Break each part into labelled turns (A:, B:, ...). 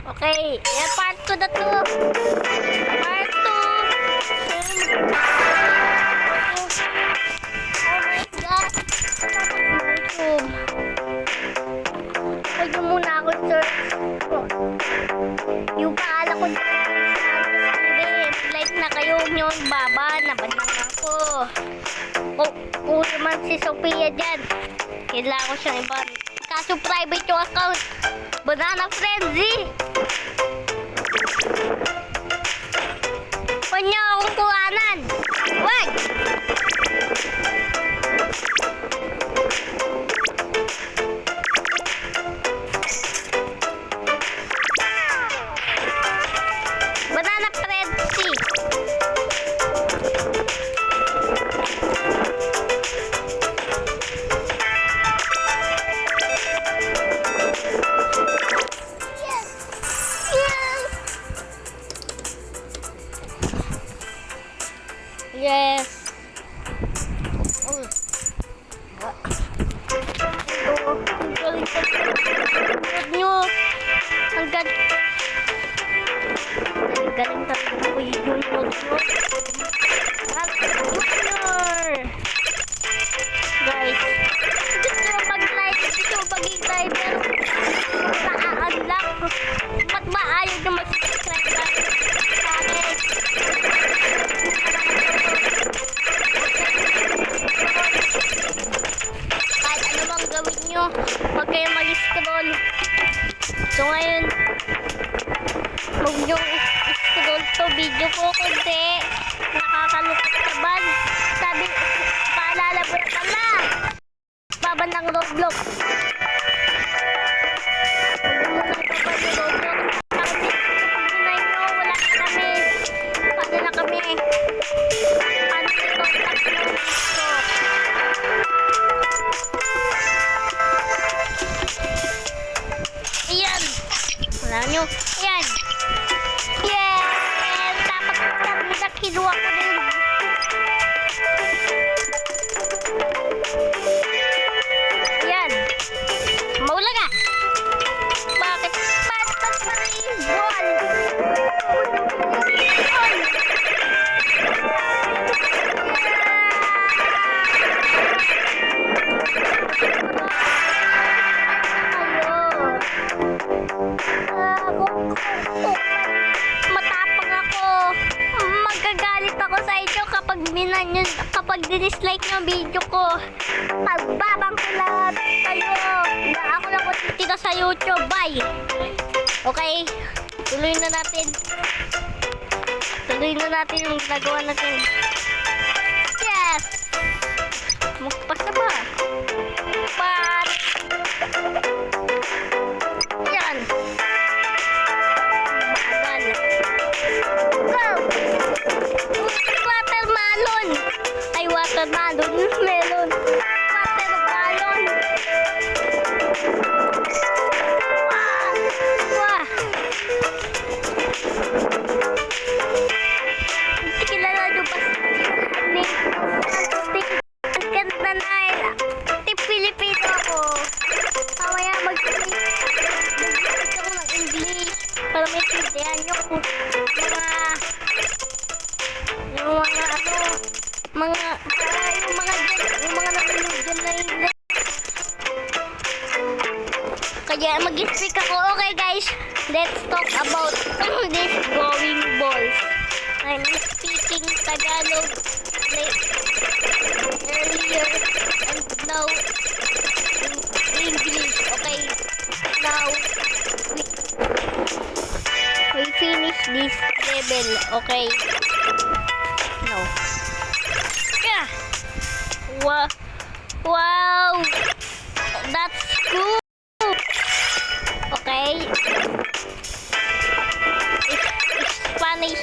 A: Okay, yeah, part 2 na to. Part 2. Oh my God. YouTube. Huwag niyo muna ako search. Yung paala ko like na kayo nyo baba. Nabandang ako. Kung naman si Sophia dyan. Kailangan ko siyang iba. Kaso private yung account. Banana Frenzy. Huwag niyo akong kuhanan. Wag! Banana Frenzy. Yes. Oh. Ang galing nyo. Ang galing talaga po yung nyo. Guys, gusto mag-like, gusto mag-like, pero na-unlock. Ba't ba ayaw nyo mag-subscribe sa akin? Gawin nyo, huwag kayo mag-scroll. So ngayon, huwag nyo scroll to video ko kundi nakakalukot naman. Sabi, paalala mo na pala, babandang Roblox. Huwag mo nang baband yung Roblox. Kasi pag ginay nyo, wala na kami. Paano na kami? Paano na contact mo dito? Ayan. Wala nyo. Ayan. Yes! Dapat sabi na kinuha ko din. Ayan. Maula ka. Bakit? Bakit pa rin? Ball. Matapang ako. Magagalit ako sa inyo kapag dislike nyo ang video ko. Pagbabang ko lahat kayo. Ako lang ko titira sa YouTube. Bye. Okay? Tuloy na natin. Tuloy na natin yung ginagawa natin. Yes! Magpasa ba? Pat! Yan! Go! Watermelon! Ay, watermelon. Melon. Watermelon. Wah! Wah! Hindi kilala nyo ba ang ganda na tip Filipino ako. Mamaya mag-speak ako ng English para may pindahan nyo kung yung mga nanonood dyan na English. Kaya mag-speak ako. Okay guys, let's talk about this going balls. I'm speaking Tagalog like earlier and now in English. Okay, now we finish this level. Okay, no. Yeah. Wow, that's cool. Okay, if Spanish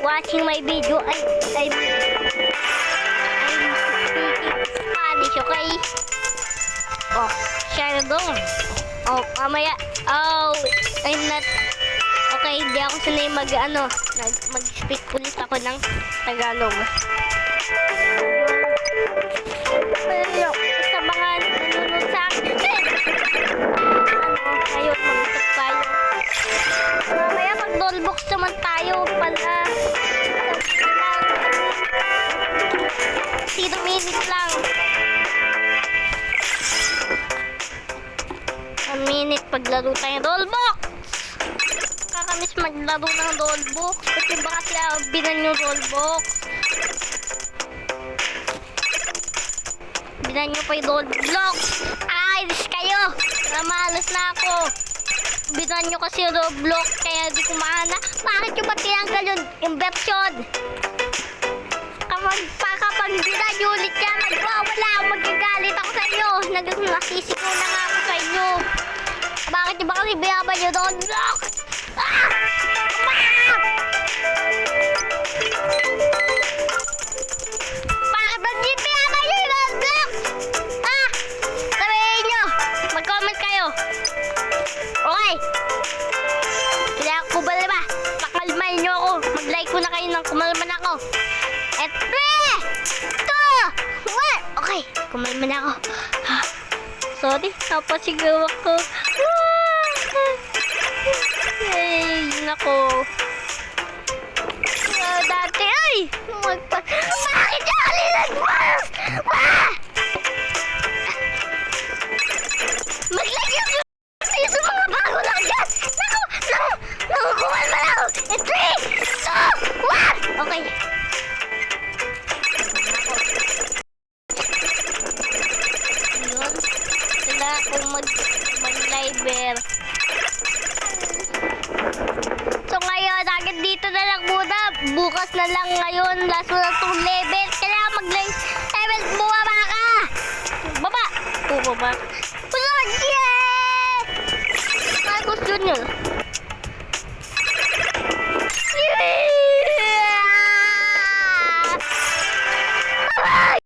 A: watching my video, I'm speaking Spanish. Okay. Oh, share doon. Oh, mamaya. Oh, I'm not. Okay, hindi ako sanay mag-speak ulit ako ng Tagalog. Pero sa mga nanonood sa akin, ngayon mag-usap tayo. Wait lang. 1 minute, paglaro tayo Roblox. Kakamiss maglaro ng Roblox. Kasi ba kasi binan yung Roblox? Binan nyo pa yung Roblox. Ayos kayo. Namalas na ako. Binan nyo kasi yung Roblox. Kaya di ko maana. Bakit yung ba tinanggal yung version? Kapag binan nyo ulit yan, magwawala. Magagalit ako sa inyo. Nasisigaw na nga ako sa inyo. Bakit yung ba kasi binaban yung Roblox? Ah! Bakit ba di binaban yung Roblox? Ah! Sabihin nyo. Mag-comment kayo. Okay. Kailangan ko ba diba? Pakalmahin nyo ako. Mag-like ko na kayo nang kumalman ako. At 3, 2, 1. Okay. Kumalman ako. Sorry. Napasigaw ako. Ay, nako. Dati, ay! Bakit yung kalinagwas? Maglagyan ko sa mga bago lang dyan! Nakukuhan mo lang! 3, 2, 1! Okay. Yun. Kailangan kong mag-liver. So ngayon, agad dito na lang muna. Bukas na lang ngayon. Last mo na itong level. Kailangan mag-level. Bumaba ka! Baba! Bumaba. Pulo! Yeah! Marcos Jr.